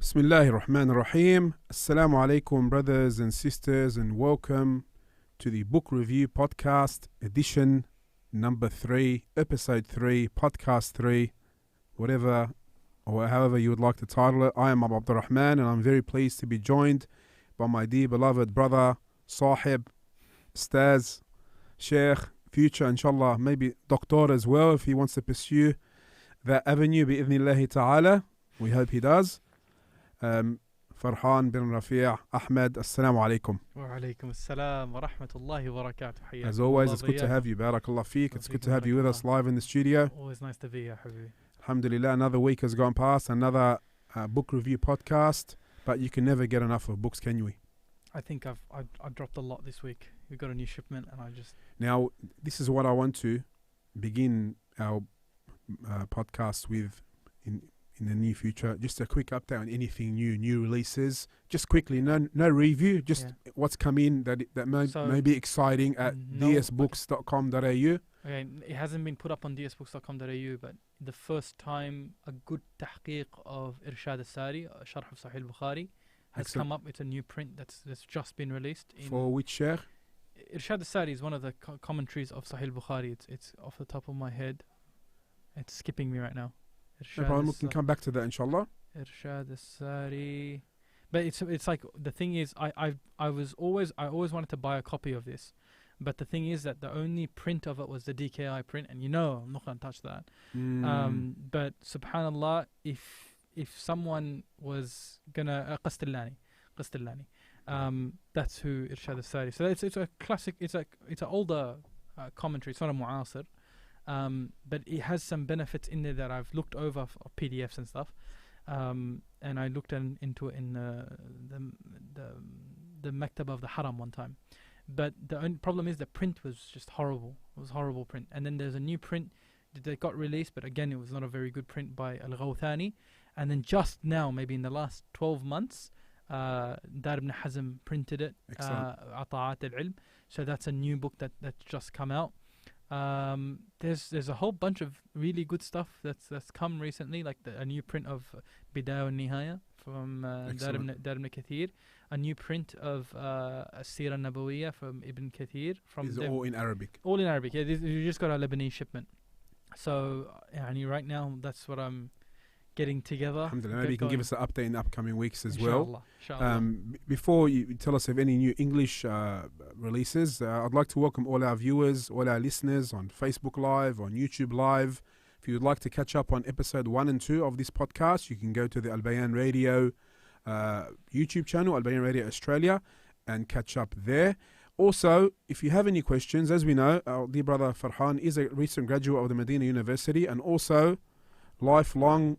Bismillahir Rahmanir Rahim. Assalamu alaikum, brothers and sisters, and welcome to the Book Review Podcast, edition number 3, episode 3, podcast 3, whatever or however you would like to title it. I am Abu Abdurrahman, and I'm very pleased to be joined by my dear beloved brother, Sahib, Staz, Sheikh, future, inshallah, maybe Doctor as well, if he wants to pursue that avenue, bi'idhnillahi ta'ala. We hope he does. Farhan bin Rafee, Ahmed, assalamu alaikum. Wa alaikum assalam wa rahmatullahi wa barakatuh. As always, it's good to have you. Barakallah feek. It's good to have you with us live in the studio. Always nice to be here, Habibi. Alhamdulillah, another week has gone past, another book review podcast, but you can never get enough of books, can we? I think I've dropped a lot this week. We got a new shipment and I just... Now, this is what I want to begin our podcast with in the near future. Just a quick update on anything new releases. Just quickly, no review, just what's come in that may be exciting at dsbooks.com.au. Okay, it hasn't been put up on dsbooks.com.au, but the first time a good tahqiq of Irshad al-Sari, Sharh of Sahih al-Bukhari, has come up. It's a new print that's just been released. For which sheikh? Irshad al-Sari is one of the commentaries of Sahih al-Bukhari. It's off the top of my head. It's skipping me right now. No problem, we can come back to that, inshallah. Irshad al-Sari. But it's like, the thing is, I always wanted to buy a copy of this. But the thing is that the only print of it was the DKI print, and I'm not going to touch that. But subhanallah, if someone was gonna Qastillani, that's who Irshad al-Sari. So it's a classic. It's an older commentary. It's not a mu'asir. But it has some benefits in there that I've looked over of PDFs and stuff, and I looked into it in the Maktab of the Haram one time. But the only problem is the print was just horrible. It was a horrible print. And then there's a new print that got released, but again, it was not a very good print, by Al-Ghawthani. And then just now, maybe in the last 12 months, Dar ibn Hazm printed it, Ata'at al-Ilm. So that's a new book that's just come out. There's a whole bunch of really good stuff that's come recently, like a new print of Bidaya al-Nihaya from Dar ibn Ketir, a new print of Seerah Nabawiya from Ibn Ketir. These are all in Arabic. All in Arabic, yeah. You just got a Lebanese shipment. So, right now, that's what I'm getting together. Alhamdulillah, maybe you can give us an update in the upcoming weeks as well. Inshallah. Before you tell us of any new English releases, I'd like to welcome all our viewers, all our listeners on Facebook Live, on YouTube Live. If you would like to catch up on episode 1 and 2 of this podcast, you can go to the Albayan Radio YouTube channel, Albayan Radio Australia, and catch up there. Also, if you have any questions, as we know, our dear brother Farhan is a recent graduate of the Medina University, and also lifelong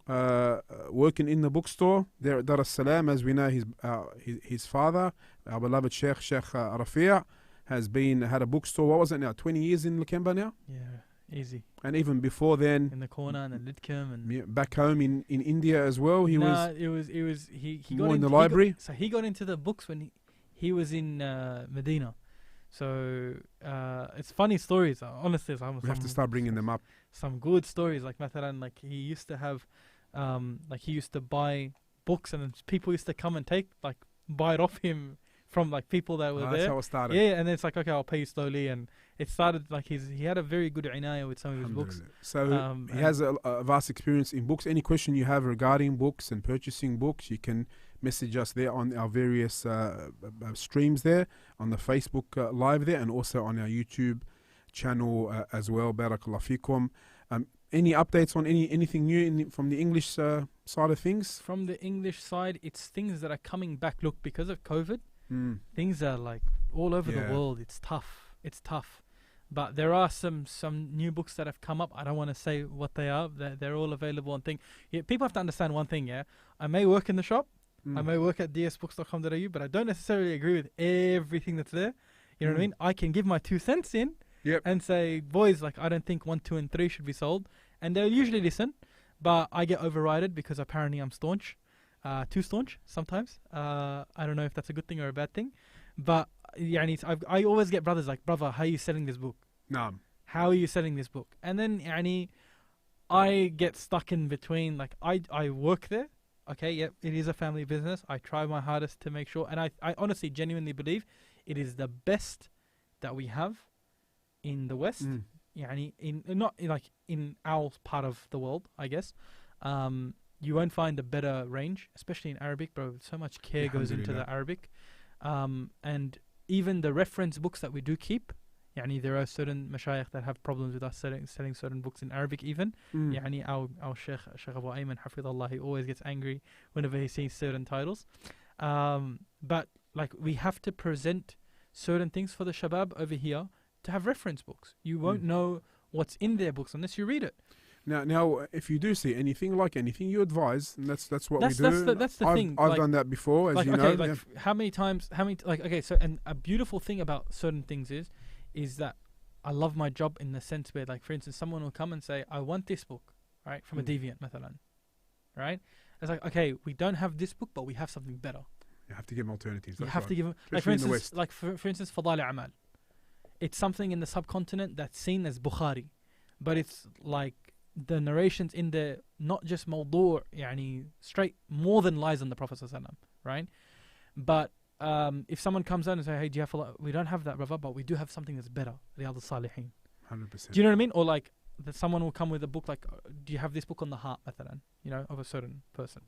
working in the bookstore there at Dar es-Salaam. As we know, his father, our beloved Sheikh Rafee, had a bookstore. What was it now? 20 years in Lakemba now? Yeah, easy. And even before then, in the corner and Lidcombe, and back home in India as well. He got in the library. So he got into the books when he was in Medina. So it's funny stories. Honestly, we have to start bringing them up. Some good stories, like Mathalan, like he used to have, he used to buy books, and then people used to come and buy it off him from people that were there. That's how it started. Yeah, and then it's like, okay, I'll pay you slowly, and it started he had a very good inayah with some of his books. So he has a vast experience in books. Any question you have regarding books and purchasing books, you can message us there on our various streams there, on the Facebook Live there, and also on our YouTube channel as well. Barakallah fikum. Any updates on anything new from the English side of things? From the English side, it's things that are coming back. Look, because of COVID, things are all over the world. It's tough. But there are some new books that have come up. I don't want to say what they are. They're all available on thing. Yeah, people have to understand one thing. Yeah, I may work in the shop. I may work at dsbooks.com.au, but I don't necessarily agree with everything that's there. You know what I mean? I can give my 2 cents in and say, boys, I don't think 1, 2, and 3 should be sold. And they'll usually listen, but I get overrided because apparently I'm staunch. Too staunch sometimes. I don't know if that's a good thing or a bad thing. But I always get brothers like, brother, how are you selling this book? Naam. How are you selling this book? And then I get stuck in between. I work there, okay, yep, it is a family business. I try my hardest to make sure, and I honestly, genuinely believe it is the best that we have in the West. يعني in our part of the world, I guess. You won't find a better range, especially in Arabic, bro. So much care goes into the Arabic. And even the reference books that we do keep, يعني there are certain mashayikh that have problems with us selling certain books in Arabic even. يعني our Sheikh Abu Ayman, Hafidhullah, he always gets angry whenever he sees certain titles. But like we have to present certain things for the shabab over here to have reference books. You won't know what's in their books unless you read it. Now, if you do see anything like anything, you advise, and that's what we do. That's the thing. I've done that before, as like, you okay, know. Like how many times? Okay. So, and a beautiful thing about certain things is that I love my job in the sense where, like, for instance, someone will come and say, "I want this book," right, from a deviant, مثلا, right? It's like, okay, we don't have this book, but we have something better. You have to give them alternatives. You have to give them, like, for instance, Fadail Amal. It's something in the subcontinent that's seen as Bukhari, but it's like the narrations in there, not just mawdu', يعني straight, more than lies on the Prophet ﷺ, right? But if someone comes out and say, hey, do you have we don't have that, brother, but we do have something that's better, Riyadh al-Salihin. 100%. Do you know what I mean? Or like that someone will come with a book like, do you have this book on the heart, مثلا, you know, of a certain person?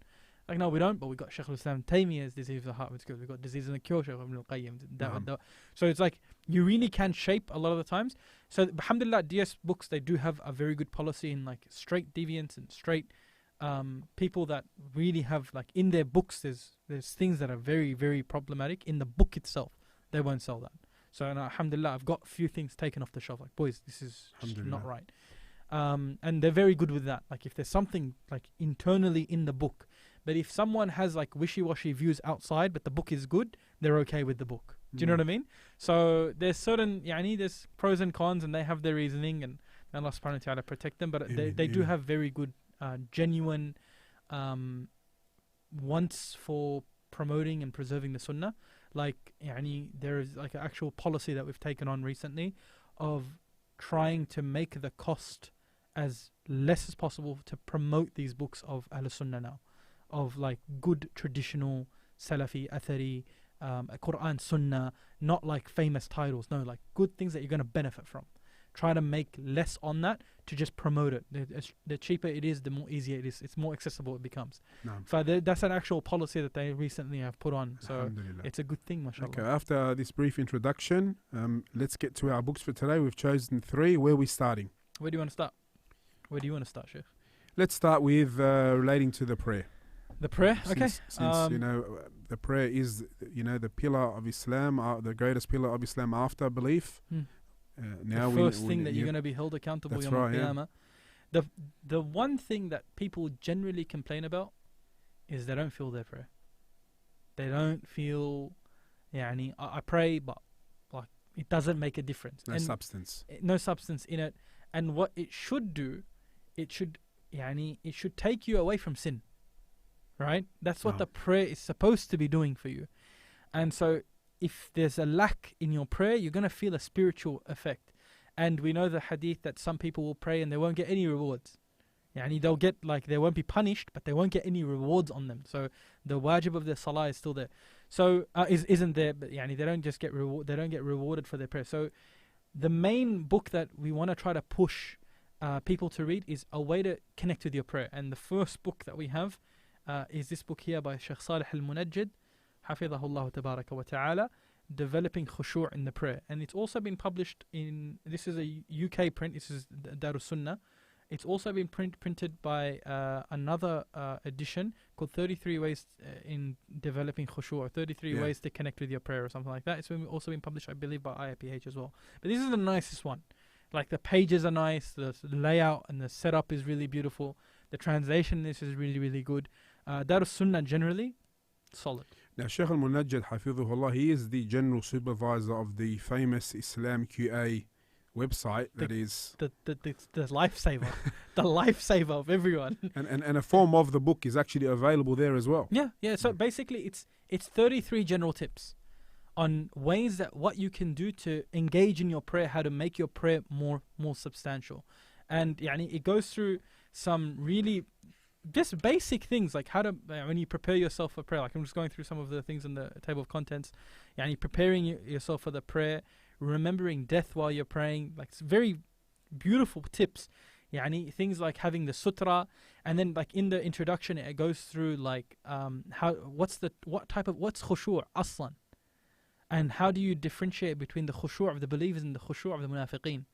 Like, no, we don't, but we got Shaykh al-Islam Taymiyyah's disease of the heart, which is good. We got disease in the cure, Shaykh Ibn al-Qayyim. So it's like you really can shape a lot of the times. So alhamdulillah, DS books, they do have a very good policy in like straight deviants and straight people that really have, like, in their books there's things that are very, very problematic. In the book itself, they won't sell that. So alhamdulillah, I've got a few things taken off the shelf, like, boys, this is not right. And they're very good with that. Like, if there's something like internally in the book, but if someone has like wishy-washy views outside, but the book is good, they're okay with the book. Do you know what I mean? So there's certain, there's pros and cons, and they have their reasoning, and Allah subhanahu wa ta'ala protect them. But they do have very good, genuine wants for promoting and preserving the sunnah. Like, there is like an actual policy that we've taken on recently of trying to make the cost as less as possible to promote these books of Ahl Sunnah now, of like good traditional Salafi, Athari, Quran, Sunnah, not like famous titles, no, like good things that you're going to benefit from. Try to make less on that to just promote it. The cheaper it is, the more easier it is. It's more accessible it becomes. No. So that's an actual policy that they recently have put on. So it's a good thing, mashallah. Okay, after this brief introduction, let's get to our books for today. We've chosen 3. Where are we starting? Where do you want to start? Where do you want to start, Sheikh? Let's start with relating to the prayer. The prayer? Okay. Since the prayer is, the pillar of Islam, the greatest pillar of Islam after belief. Now the first thing that you're going to be held accountable Yawm al-Qiyamah. The one thing that people generally complain about is they don't feel their prayer. They don't feel, I pray, but like it doesn't make a difference. No substance. No substance in it. And what it should do, it should take you away from sin. Right? That's what the prayer is supposed to be doing for you. And so if there's a lack in your prayer, you're going to feel a spiritual effect. And we know the hadith that some people will pray and they won't get any rewards. They'll get, like, they won't be punished, but they won't get any rewards on them. So the wajib of their salah is still there. So isn't there, but they don't just get they don't get rewarded for their prayer. So the main book that we want to try to push people to read is a way to connect with your prayer. And the first book that we have is this book here by Sheikh Salih al-Munajjid, Hafidhahullah tabaraka wa ta'ala, Developing Khushu' in the Prayer. And it's also been published in, this is a UK print, this is Darus Sunnah. It's also been printed by another edition called 33 Ways in Developing Khushu', or 33 Ways to Connect with Your Prayer, or something like that. It's also been published, I believe, by IAPH as well. But this is the nicest one. Like, the pages are nice, the layout and the setup is really beautiful. The translation this is really, really good. Darus Sunnah generally, solid. Now, Sheikh al-Munajjid, Hafidhullah, he is the general supervisor of the famous Islam QA website that is the lifesaver, the lifesaver of everyone. And a form of the book is actually available there as well. Yeah. So basically, it's 33 general tips on ways that what you can do to engage in your prayer, how to make your prayer more substantial, and it goes through some really just basic things like how to when you prepare yourself for prayer. Like I'm just going through some of the things in the table of contents. Yeah, and preparing yourself for the prayer, remembering death while you're praying. Like it's very beautiful tips. Yani things like having the sutra, and then like in the introduction it goes through like what's khushu' aslan, and how do you differentiate between the khushu' of the believers and the khushu' of the munafiqeen.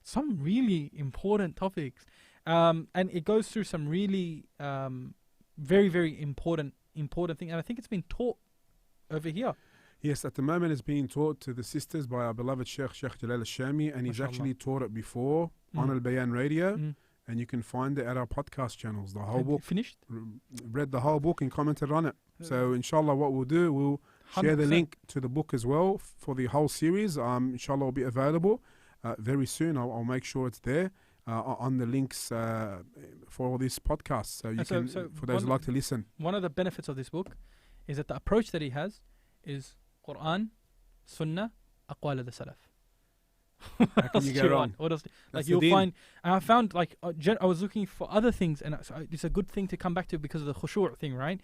Some really important topics, and it goes through some really very, very important things, and I think it's been taught over here. Yes, at the moment it's being taught to the sisters by our beloved Sheikh Jalal Chami, and he's actually taught it before on Albayan radio, and you can find it at our podcast channels. The whole book. Finished? Read the whole book and commented on it. So inshallah what we'll do, we'll share the link to the book as well for the whole series. Inshallah will be available very soon. I'll make sure it's there on the links for all these podcasts. So you can, for those who like to listen. One of the benefits of this book is that the approach that he has is Quran, Sunnah, Aqwal of the Salaf. How can you go wrong? What else? Like you'll find, and I found like I was looking for other things, and it's a good thing to come back to because of the khushu' thing, right?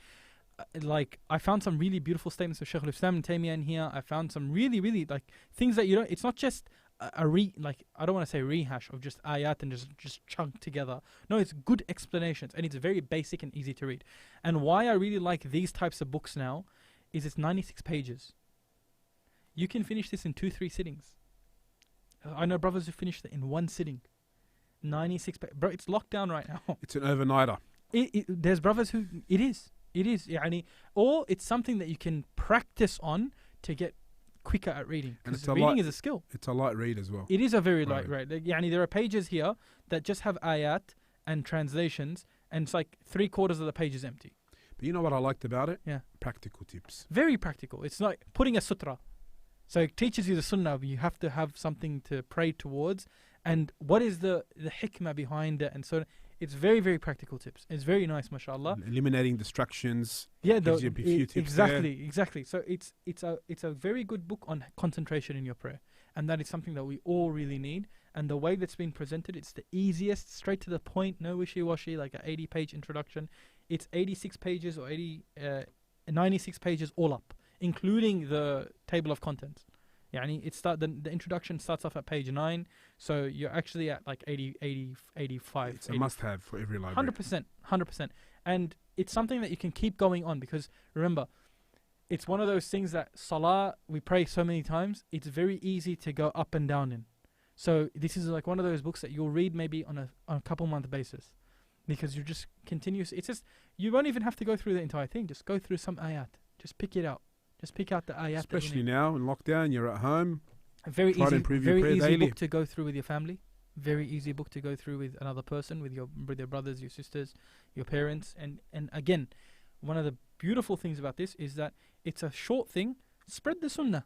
Like I found some really beautiful statements of Shaykh al-Islam and Taymiyyah in here. I found some really, really like things that you don't. It's not just I don't want to say rehash of just ayat and just chunked together. No, it's good explanations, and it's very basic and easy to read. And why I really like these types of books now is it's 96 pages. You can finish this in 2-3 sittings. I know brothers who finished it in one sitting. 96 pages. Bro, it's locked down right now. It's an overnighter. There's brothers who... It is. Yani, or it's something that you can practice on to get quicker at reading. Because reading is a skill. It's a light read as well. It is a very light read. Yani, there are pages here that just have ayat and translations, and it's like 3/4 of the page is empty. But you know what I liked about it? Yeah. Practical tips. Very practical. It's like putting a sutra. So it teaches you the sunnah. You have to have something to pray towards. And what is the hikmah behind it? And so it's very, very practical tips. It's very nice, mashallah. Eliminating distractions. Yeah, gives you a few tips exactly. So it's a very good book on concentration in your prayer. And that is something that we all really need. And the way that's been presented, it's the easiest, straight to the point, no wishy-washy, like an 80-page introduction. It's 86 pages or 96 pages all up, including the table of contents. Yani the introduction starts off at page 9, so you're actually at like 85. It's a must-have for every library. 100%. And it's something that you can keep going on, because remember, it's one of those things that Salaah, we pray so many times, it's very easy to go up and down in. So this is like one of those books that you'll read maybe on a couple month basis, because you're just continuous. It's just, you won't even have to go through the entire thing. Just go through some ayat. Just pick it out. Just pick out the ayat. Especially now in lockdown, you're at home. Very easy daily. book to go through with your family. Very easy book to go through with another person, with your brothers, your sisters, your parents. And again, one of the beautiful things about this is that it's a short thing. Spread the sunnah.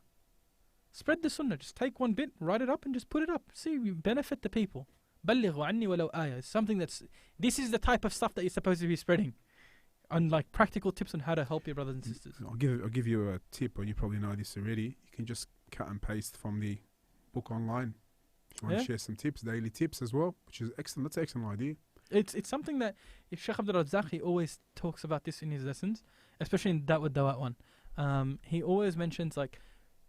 Spread the sunnah. Just take one bit, write it up, and just put it up. See, you benefit the people. بَلِّغُ عَنِّي وَلَوْ آيَةٍ. It's something this is the type of stuff that you're supposed to be spreading. On like practical tips on how to help your brothers and sisters. I'll give you a tip, or you probably know this already. You can just cut and paste from the book online. If you want to share some tips, daily tips as well, which is excellent. That's an excellent idea. It's something that if Sheikh Abdul Razzaq, he always talks about this in his lessons, especially in Da'wat Dawat one. He always mentions like,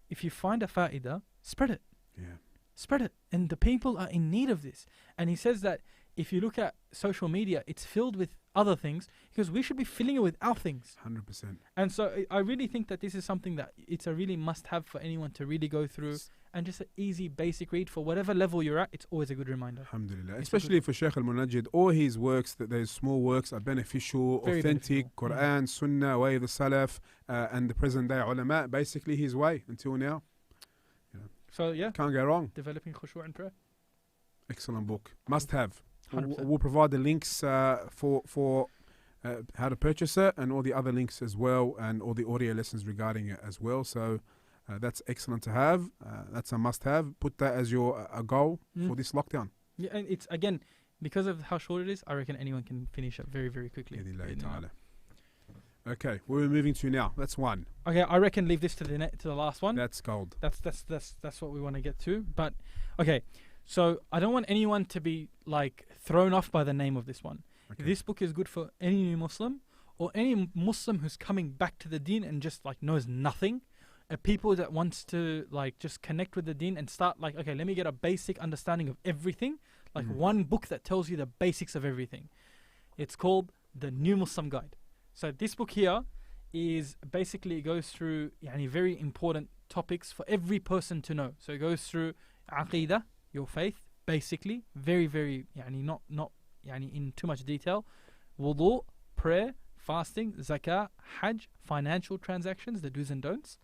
if you find a fa'idah, spread it. Yeah. Spread it. And the people are in need of this. And he says that if you look at social media, it's filled with other things, because we should be filling it with our things. 100%. And so I really think that this is something that it's a really must-have for anyone to really go through, and just an easy, basic read for whatever level you're at. It's always a good reminder. Alhamdulillah. Especially for Shaykh al-Munajjid, all his works, that those small works are beneficial, very authentic, beneficial. Quran, Sunnah, way of the Salaf, and the present day ulama, basically his way until now. So yeah, can't go wrong. Developing khushu' and prayer. Excellent book. Must have. 100%. We'll provide the links for how to purchase it, and all the other links as well, and all the audio lessons regarding it as well. So that's excellent to have. That's a must-have. Put that as your goal for this lockdown. Yeah, and it's again, because of how short it is, I reckon anyone can finish it very, very quickly. Okay, where are we moving to now? That's one. Okay, I reckon leave this to the last one. That's gold. That's what we want to get to. But okay. So I don't want anyone to be like thrown off by the name of this one. Okay. This book is good for any new Muslim or any Muslim who's coming back to the deen and just like knows nothing. People that wants to like just connect with the deen and start like, okay, let me get a basic understanding of everything. Like one book that tells you the basics of everything. It's called The New Muslim Guide. So this book here is basically, it goes through very important topics for every person to know. So it goes through Aqidah, your faith, basically, very, very, not in too much detail. Wudu, prayer, fasting, zakah, hajj, financial transactions, the do's and don'ts.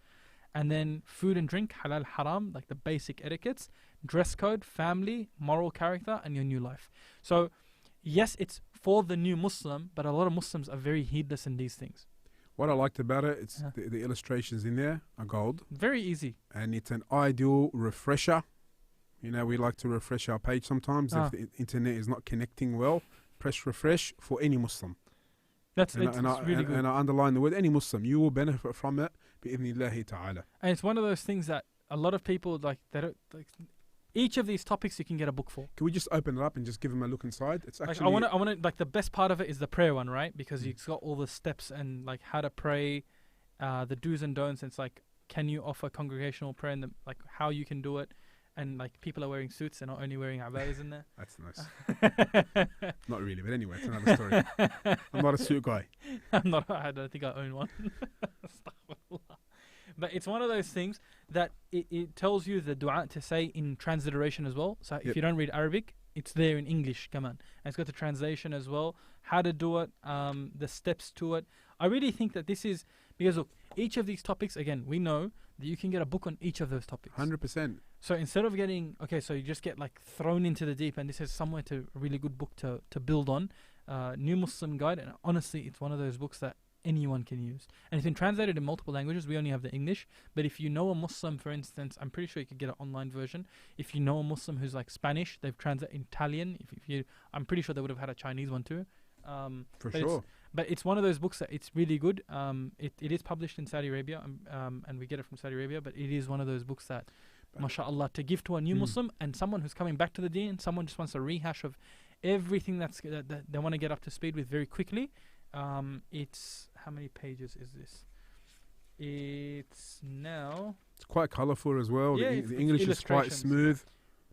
And then food and drink, halal, haram, like the basic etiquettes, dress code, family, moral character, and your new life. So, yes, it's for the new Muslim, but a lot of Muslims are very heedless in these things. What I liked about it, it's the illustrations in there are gold. Very easy. And it's an ideal refresher. We like to refresh our page sometimes. If the internet is not connecting well, press refresh for any Muslim. It's really good. And I underline the word any Muslim. You will benefit from it, bi'idhnillahi ta'ala. And it's one of those things that a lot of people, like, they don't, like, each of these topics you can get a book for. Can we just open it up and just give them a look inside? It's actually... I want to, like, the best part of it is the prayer one, right? Because it's got all the steps and, like, how to pray, the do's and don'ts. And it's like, can you offer congregational prayer and, like, how you can do it. And, like, people are wearing suits. They're not only wearing abayas in there. That's nice. Not really, but anyway, it's another story. I'm not a suit guy. I don't think I own one. But it's one of those things that it tells you the dua to say in transliteration as well. So if you don't read Arabic, it's there in English, come on. And it's got the translation as well, how to do it, the steps to it. I really think that this is, because look, each of these topics, again, we know that you can get a book on each of those topics. 100%. So instead of getting, so you just get like thrown into the deep, and this is somewhere to a really good book to build on. New Muslim Guide, and honestly, it's one of those books that anyone can use. And it's been translated in multiple languages. We only have the English. But if you know a Muslim, for instance, I'm pretty sure you could get an online version. If you know a Muslim who's like Spanish, they've translated Italian. I'm pretty sure they would have had a Chinese one too. For sure. But it's one of those books that it's really good. It is published in Saudi Arabia, and we get it from Saudi Arabia. But it is one of those books that, mashallah, to give to a new Muslim and someone who's coming back to the deen, someone just wants a rehash of everything that they want to get up to speed with very quickly. It's, how many pages is this? It's quite colourful as well. Yeah, the English is quite smooth.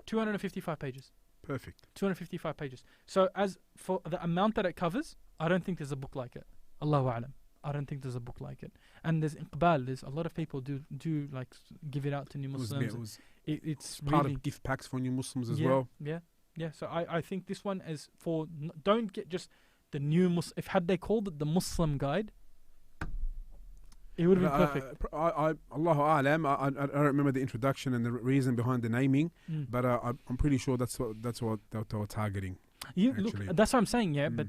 255 pages. Perfect. 255 pages. So as for the amount that it covers, I don't think there's a book like it. Allahu a'lam. I don't think there's a book like it. And there's iqbal. There's a lot of people do like give it out to new Muslims. It's part really of gift packs for new Muslims as well. Yeah. So I think this one is for, don't get just the new Muslim. If had they called it the Muslim Guide, it would have been perfect. Allahu a'lam. I don't remember the introduction and the reason behind the naming, but I'm pretty sure that's what they were targeting. Look, that's what I'm saying. Yeah, but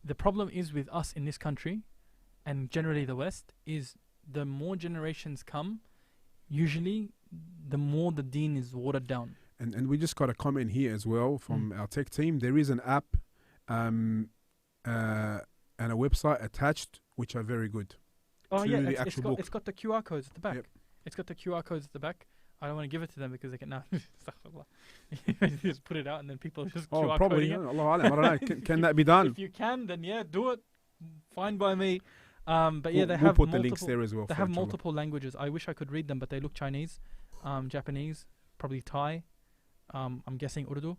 the problem is with us in this country, and generally the West, is the more generations come, usually the more the deen is watered down. And we just got a comment here as well from our tech team. There is an app and a website attached which are very good. Oh yeah, it's got the QR codes at the back. Yep. It's got the QR codes at the back. I don't want to give it to them because they can now just put it out and then people just QR probably. Coding it. Allah alam, I don't know. Can that be done? If you can, then yeah, do it. Fine by me. But yeah, we'll put the links there as well. They have multiple languages. I wish I could read them, but they look Chinese, Japanese, probably Thai. I'm guessing Urdu,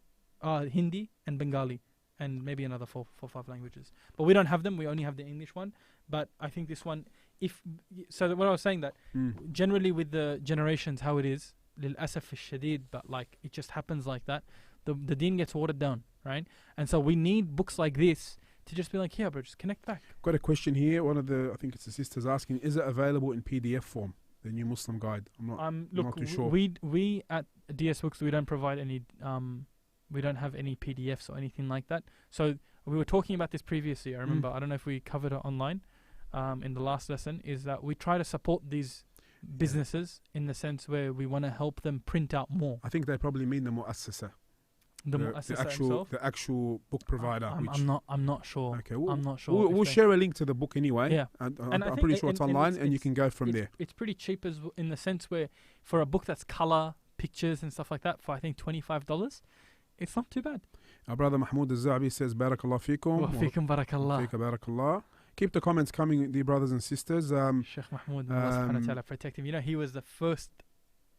Hindi, and Bengali, and maybe another 4 or 5 languages. But we don't have them. We only have the English one. But I think this one, what I was saying that generally with the generations, how it is, للأسف الشديد, but like it just happens like that. The deen gets watered down, right? And so we need books like this to just be like, yeah, bro, just connect back. Got a question here. One of the, I think it's the sisters asking, is it available in PDF form? The New Muslim Guide. I'm not too sure. We at DS Books, we don't provide any, we don't have any PDFs or anything like that. So we were talking about this previously. I remember. I don't know if we covered it online in the last lesson. Is that we try to support these businesses in the sense where we want to help them print out more. I think they probably mean the mu'assasa. The actual book provider. I'm not sure. Okay, I'm not sure. We'll share a link to the book anyway. Yeah, and I'm pretty sure it's online, and you can go from there. It's pretty cheap in the sense where for a book that's color, pictures, and stuff like that, for I think $25, it's not too bad. Our brother Mahmoud al-Za'bi says, Barakallah feekum. Wa feekum barakallah. Feeka barakallah. Keep the comments coming, dear brothers and sisters. Sheikh Mahmoud, may Allah subhanahu wa ta'ala protect him. You know, he was the first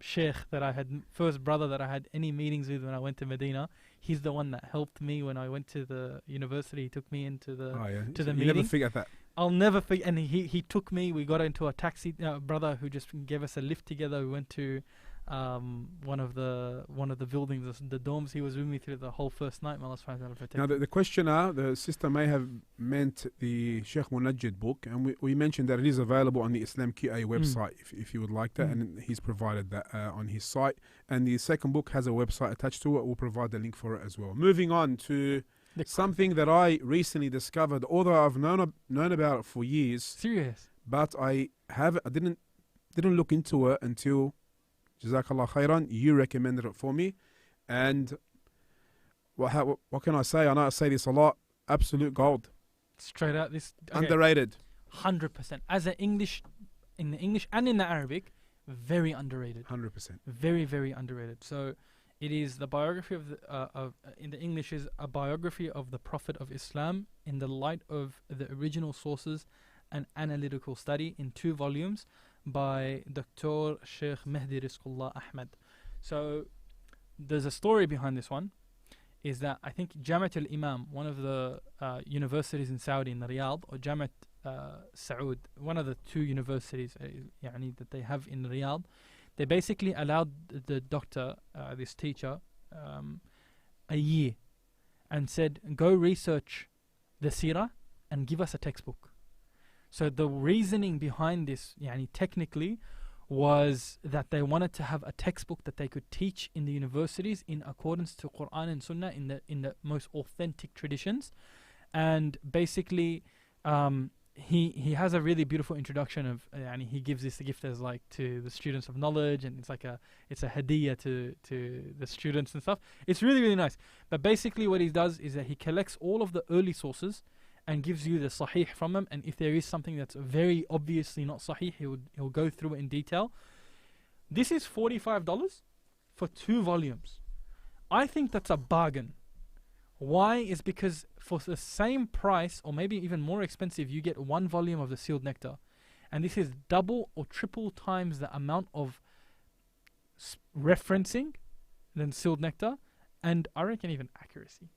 sheikh that I had, first brother that I had any meetings with when I went to Medina. He's the one that helped me when I went to the university. He took me into the to the meeting. You never forget that. I'll never forget. And he took me. We got into a taxi. Brother who just gave us a lift together. We went to one of the buildings, the dorms. He was with me through the whole first night. May Allah subhanahu wa ta'ala protect him. Now the questioner, the sister may have meant the Sheikh Munajjid book, and we mentioned that it is available on the Islam QA website if you would like that, and he's provided that on his site. And the second book has a website attached to it. We'll provide the link for it as well. Moving on to something that I recently discovered, although I've known about it for years. Serious? But I didn't look into it until, Jazakallah khairan, you recommended it for me. And what can I say? I know I say this a lot. Absolute gold. Straight out this. Okay. Underrated. 100%. As in the English and in the Arabic, very underrated. 100%. Very, very underrated. So it is the biography in the English is a biography of the Prophet of Islam in the light of the original sources and analytical study in 2 volumes by Dr. Sheikh Mehdi Rizqullah Ahmed. So there's a story behind this one, is that I think Jamiat al-Imam, one of the universities in Saudi, in Riyadh, or Jamiat Saud, one of the 2 universities that they have in Riyadh, they basically allowed the doctor, this teacher, a year and said, go research the Seerah and give us a textbook. So the reasoning behind this, technically, was that they wanted to have a textbook that they could teach in the universities in accordance to Quran and Sunnah in the most authentic traditions. And basically, he has a really beautiful introduction of, he gives this gift as like to the students of knowledge, and it's a hadiyah to the students and stuff. It's really, really nice. But basically what he does is that he collects all of the early sources and gives you the sahih from them, and if there is something that's very obviously not sahih, he'll go through it in detail. This is $45 for 2 volumes. I think that's a bargain. Why? Is because for the same price, or maybe even more expensive, you get 1 volume of the Sealed Nectar, and this is double or triple times the amount of referencing than Sealed Nectar, and I reckon even accuracy.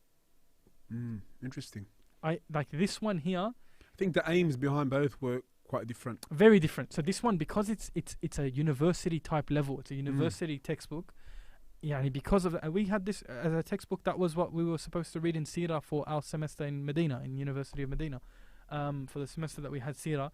Interesting. I like this one here. I think the aims behind both were quite different. Very different. So this one, because it's a university type level, it's a university textbook. Because of we had this as a textbook. That was what we were supposed to read in Seerah for our semester in Medina, in University of Medina. For the semester that we had Seerah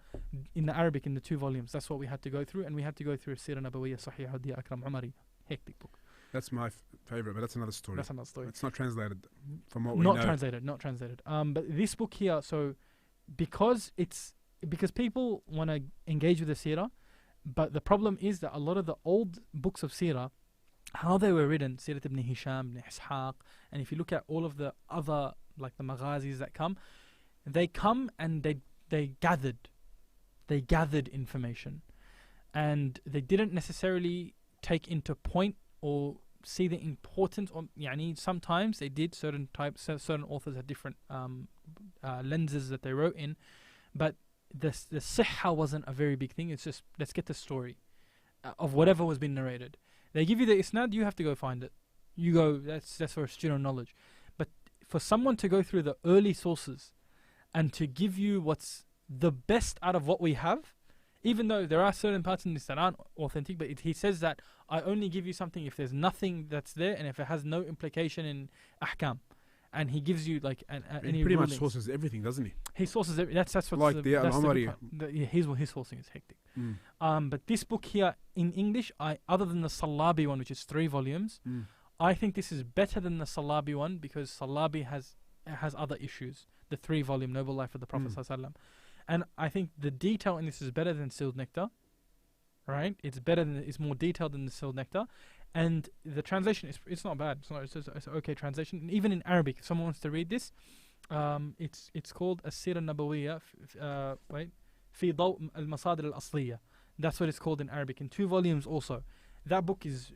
in the Arabic in the 2 volumes. That's what we had to go through, and we had to go through Seerah Nabawiya Sahih Hadiya Akram Umari. Hectic book. That's my favorite, but that's another story. That's another story. It's not translated from what we know. Not translated. But this book here, so because people want to engage with the Seerah, but the problem is that a lot of the old books of Seerah, how they were written, Seerah ibn Hisham, ibn Ishaq, and if you look at all of the other, like the Maghazis that come and they gathered information, and they didn't necessarily take into point or see the importance, or sometimes they did. Certain authors had different lenses that they wrote in, but the sihha wasn't a very big thing. It's just, let's get the story of whatever was being narrated. They give you the isnad, you have to go find it. You go, that's for student knowledge. But for someone to go through the early sources and to give you what's the best out of what we have, even though there are certain parts in this that aren't authentic, but he says that I only give you something if there's nothing that's there and if it has no implication in ahkam. And he gives you like any pretty rulings. much sources everything, doesn't he? He sources that's what's like the Al-Umari. His sourcing is hectic. But this book here in English, other than the Salabi one, which is 3 volumes, I think this is better than the Salabi one, because Salabi has other issues. The 3-volume Noble Life of the Prophet ﷺ. And I think the detail in this is better than Sealed Nectar, right? It's more detailed than the Sealed Nectar, and the translation it's not bad. It's an okay translation. And even in Arabic, if someone wants to read this, it's called السيرة النبوية في ضوء المصادر الاصلية. That's what it's called in Arabic, in 2 volumes also. That book is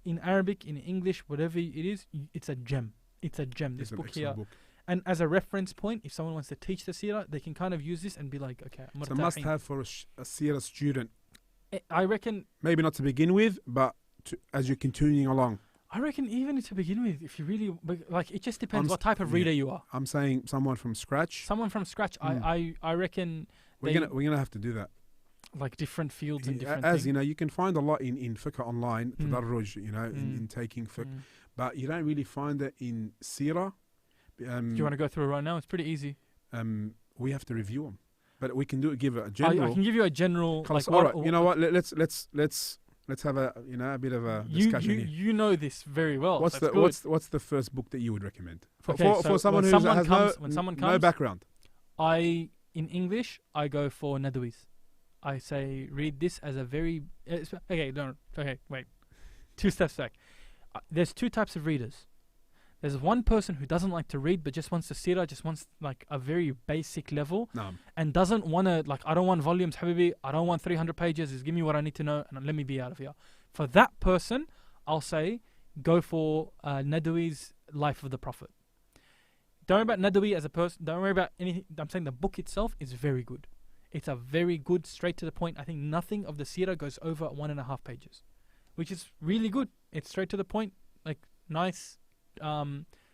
in Arabic, in English, whatever it is, it's a gem. It's a gem. This It's an book excellent here. book. And as a reference point, if someone wants to teach the seerah, they can kind of use this and be like, okay, It's a must-have for a seerah student. I reckon. Maybe not to begin with, but as you're continuing along. I reckon even to begin with, if you really like, it just depends what type of reader you are. I'm saying someone from scratch. Someone from scratch. I reckon we're gonna have to do that. Like different fields and different as things. you know, you can find a lot in fiqh online, tadarruj, you know, in taking fiqh, but you don't really find it in seerah. Do you want to go through it right now? It's pretty easy. We have to review them, but we can give it a general. I can give you a general. Like, all right, you know what? Let's have a bit of a discussion here. You know this very well. What's the first book that you would recommend for someone who has no background? In English, I go for Nadawi's. I say read this as a very wait. 2 steps back. There's 2 types of readers. There's one person who doesn't like to read but just wants to seerah, just wants like a very basic level, and doesn't want to, like, I don't want volumes, habibi, I don't want 300 pages, just give me what I need to know and let me be out of here. For that person, I'll say go for Nadawi's Life of the Prophet. Don't worry about Nadawi as a person, don't worry about anything. I'm saying the book itself is very good. It's a very good, straight to the point. I think nothing of the seerah goes over 1.5 pages, which is really good. It's straight to the point, like nice.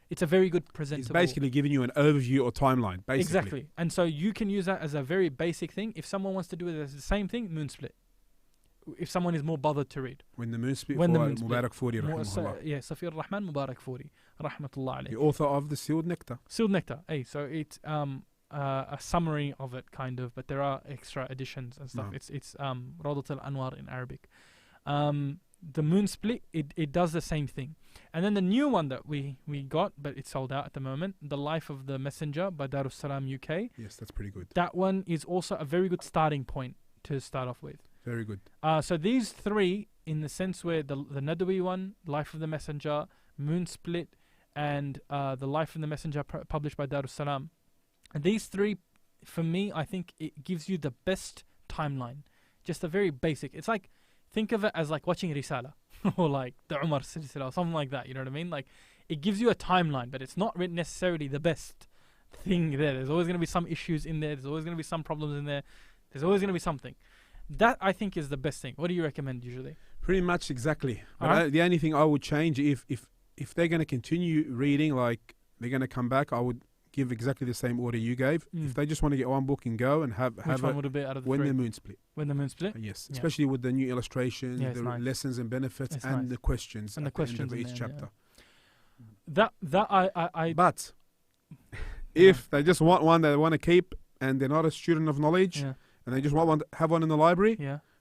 It's a very good presentable. It's basically giving you an overview or timeline, basically. Exactly. And so you can use that as a very basic thing. If someone wants to do it as the same thing, Moon Split. If someone is more bothered to read. When the Moon Split, Mubarak Furi, rahimahullah. Yeah, Safir Rahman Mubarak Furi, rahmatullah alayhi. The author of The Sealed Nectar. Sealed Nectar. Hey, so it's a summary of it, kind of, but there are extra additions and stuff. It's Rawdat al-Anwar in Arabic. The Moon Split, it does the same thing. And then the new one that we got, but it's sold out at the moment, The Life of the Messenger by Darus Salam UK. Yes, that's pretty good. That one is also a very good starting point to start off with. Very good. So these 3, in the sense where the Nadawi one, Life of the Messenger, Moon Split, and The Life of the Messenger published by Darus Salam, and these 3, for me, I think it gives you the best timeline. Just a very basic. It's like, think of it as like watching Risala or like the Umar Silsila or something like that. You know what I mean? Like, it gives you a timeline, but it's not necessarily the best thing there. There's always going to be some issues in there. There's always going to be some problems in there. There's always going to be something. That, I think, is the best thing. What do you recommend usually? Pretty much exactly. But the only thing I would change, if they're going to continue reading, like they're going to come back, I would give exactly the same order you gave. If they just want to get one book and go and have which one would it be out of the When 3? the Moon Split. When the Moon Split? Yes, especially with the new illustrations, the lessons and benefits, and the questions and the questions of each chapter. Yeah. That I But if they just want one that they want to keep and they're not a student of knowledge and they just want one, have one in the library,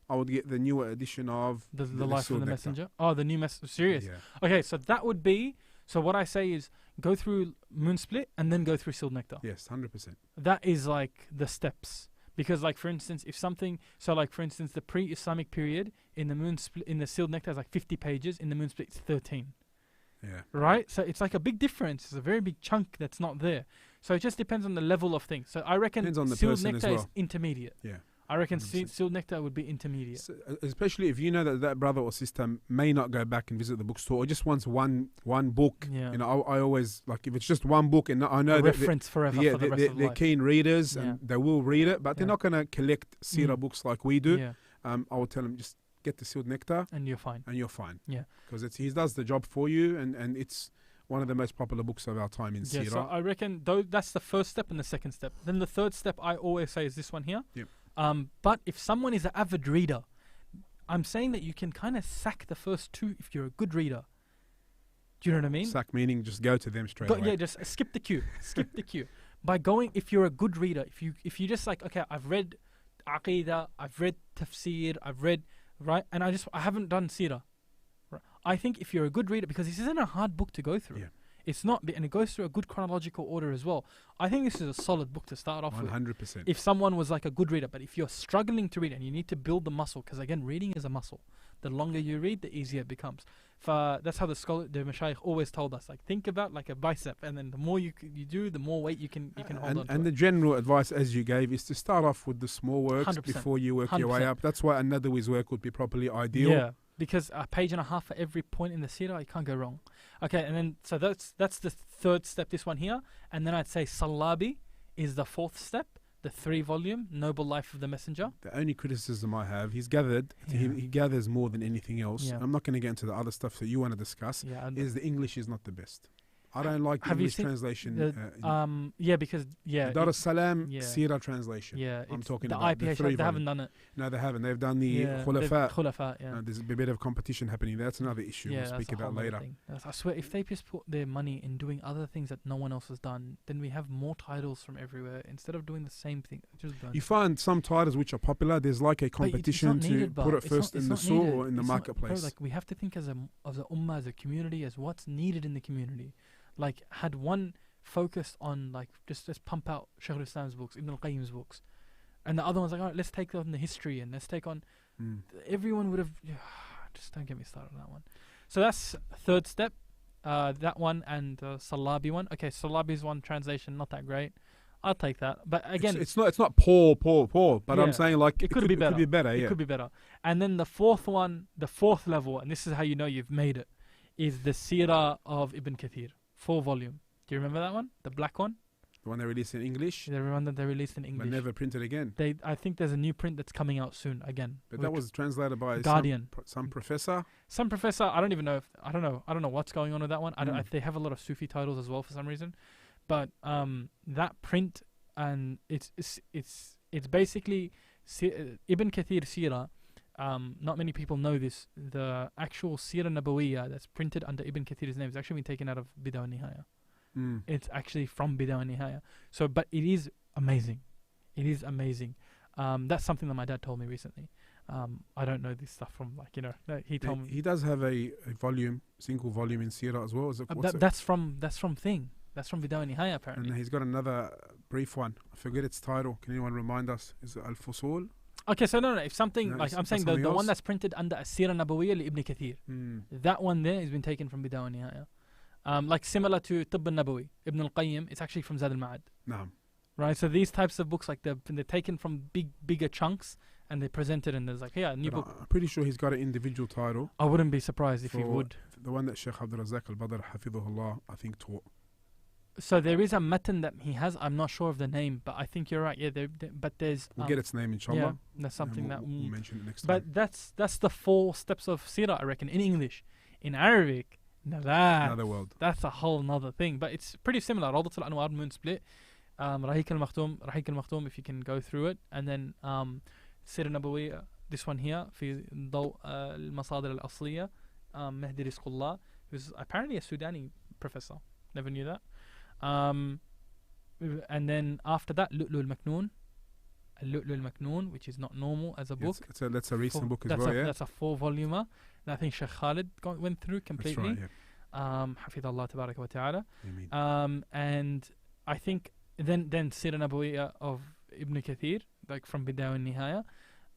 I would get the newer edition of the Life of the Messenger. Oh, the new Messenger. Serious? Yeah. Okay, so that would be. So what I say is go through Moon Split and then go through Sealed Nectar. Yes, 100%. That is like the steps. Because like, for instance, if something, so like for instance, the pre-Islamic period in the Moon Split, in the Sealed Nectar is like 50 pages. In the Moon Split, it's 13. Yeah. Right? So it's like a big difference. It's a very big chunk that's not there. So it just depends on the level of things. So I reckon Sealed Nectar is intermediate. Yeah. I reckon Sealed Nectar would be intermediate. So, especially if you know that brother or sister may not go back and visit the bookstore or just wants one book. Yeah. You know, I always, like, if it's just one book, and I know that reference forever for the rest of they're life. Keen readers and they will read it, but they're not going to collect Seerah books like we do. Yeah. I would tell them just get the Sealed Nectar and you're fine. Yeah. Because he does the job for you, and it's one of the most popular books of our time in Seerah. Yeah, so I reckon that's the first step and the second step. Then the third step I always say is this one here. Yep. But if someone is an avid reader, I'm saying that you can kind of sack the first 2 if you're a good reader. Do you know what I mean? Sack meaning just go to them straight away. Yeah, just skip the queue. Skip the queue. By going, if you're a good reader, if you just like, okay, I've read Aqidah, I've read Tafsir, I've read, right, and I haven't done Seerah. Right? I think if you're a good reader, because this isn't a hard book to go through. Yeah. It's not, and it goes through a good chronological order as well. I think this is a solid book to start off 100%. with. 100%. If someone was like a good reader, but if you're struggling to read and you need to build the muscle, because again, reading is a muscle. The longer you read, the easier it becomes. That's how the Mashayikh always told us. Like, think about like a bicep, and then the more you do, the more weight you can hold on to. And the general advice, as you gave, is to start off with the small works 100%. Before you work your way up. That's why An-Nadawi's work would be properly ideal. because a page and a half for every point in the Seerah, you can't go wrong. Okay, and then so that's the third step, this one here, and then I'd say Salabi is the fourth step, the 3-volume Noble Life of the Messenger. The only criticism I have, he gathers more than anything else. Yeah. I'm not going to get into the other stuff that you want to discuss. Yeah, is the English is not the best. I don't like the have you English seen translation. Because Dar es Salaam yeah. Seerah translation. Yeah, I'm talking the about IPA. the 3 They haven't done it. No, they haven't. They've done the Yeah, Khulafa. Yeah. There's a bit of competition happening. That's another issue. Yeah, We'll speak about later. I swear, if they just put their money in doing other things that no one else has done, then we have more titles from everywhere instead of doing the same thing. You find some titles which are popular. There's like a competition to put it first in the store or in the marketplace. Like we have to think as a ummah, as a community, as what's needed in the community. Like, had one focused on like just pump out Shaykh al-Islam's books, Ibn al-Qayyim's books, and the other one's like, all right, let's take on the history and let's take on. Everyone would have. Just don't get me started on that one. So that's third step. That one and Salabi one. Okay, Salabi's one translation not that great. I'll take that. But again, it's not poor. But yeah, I'm saying like it could be better. It could be better. It could be better. And then the fourth one, the fourth level, and this is how you know you've made it, is the Seerah of Ibn Ketir. 4-volume. Do you remember that one? The black one? The one they released in English? The one that they released in English. But never printed again. I think there's a new print that's coming out soon again. But that was translated by Guardian. Some professor? Some professor. I don't even know I don't know what's going on with that one. They have a lot of Sufi titles as well for some reason. But that print, and it's basically Ibn Ketir Seerah. Not many people know this. The actual Seerah Nabawiya that's printed under Ibn Ketir's name has actually been taken out of Bidayah wa Nihaya. It's actually from Bidayah wa Nihaya. So, but it is amazing. It is amazing. That's something that my dad told me recently. I don't know this stuff from he told me. He does have a single volume in Seerah as well. That's from Thing. That's from Bidayah wa Nihaya apparently. And he's got another brief one. I forget its title. Can anyone remind us? Is it Al-Fusul? Okay, so no, if something like I'm saying the one that's printed under Seerah Nabawiya li Ibn Ketir, that one there has been taken from Bidayah wa Nihaya. Like similar to Tibb al-Nabawi, Ibn al-Qayyim, it's actually from Zad al-Ma'ad. No. Right, so these types of books, like they're taken from bigger chunks and they presented, and there's like, a new book. I'm pretty sure he's got an individual title. I wouldn't be surprised if he would. The one that Sheikh Abdul Razak al-Badr Hafidhullah, I think, taught. So there is a matan that he has. I'm not sure of the name, but I think you're right. Yeah, but there's. We'll get its name, inshallah. Yeah, that's something that we'll mention it next time. But that's the 4 steps of Seerah, I reckon, in English. In Arabic, now another world. That's a whole nother thing. But it's pretty similar. Rawdat al-Anwar, Moon Split, Rahiq al-Makhtoum, if you can go through it, and then Seerah Nabawiya, this one here, في ضوء المصادر الاصلية, Mehdi Rizqullah, who's apparently a Sudani professor. Never knew that. And then after that, Lu'lu al-Maknoon, which is not normal as a book. That's a recent book as well, yeah? That's a 4-volumer. And I think Sheikh Khalid went through completely. That's right, yeah. Hafidhullah tabaraka wa ta'ala. And I think then Seerah Nabawiya of Ibn Ketir, like from Bidayah wa Nihaya,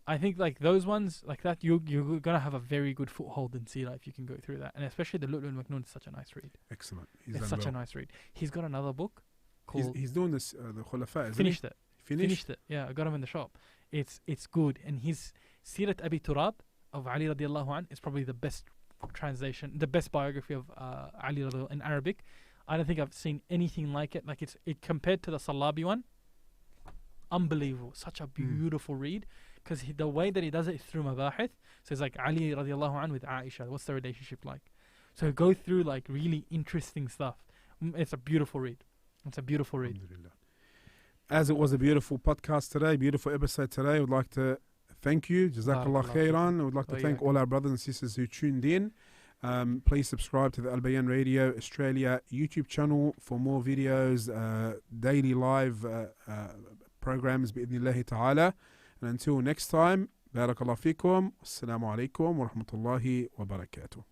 I think like those ones like that, you're gonna have a very good foothold in Seerah if you can go through that, and especially the Lu'lu al-Maknoon is such a nice read. Excellent. It's such a nice read. He's got another book called. He's doing this the Khulafa. Isn't Finished he? it. Finished it. Yeah, I got him in the shop. It's good, and his Seerat Abi Turab of Ali radiallahu anh is probably the best translation, the best biography of Ali in Arabic. I don't think I've seen anything like it. Like it compared to the Salabi one. Unbelievable. Such a beautiful read. Because the way that he does it through mabahith, so it's like Ali radiallahu anh with Aisha, what's the relationship like? So go through like really interesting stuff. It's a beautiful read. As it was a beautiful podcast today, beautiful episode today, I would like to thank you. Jazakallah khairan. I would like to thank all our brothers and sisters who tuned in. Please subscribe to the Albayan Radio Australia YouTube channel for more videos, daily live programs bi'idhnillahi ta'ala. And until next time, barakallahu fikum, assalamu alaikum wa rahmatullahi wa barakatuh.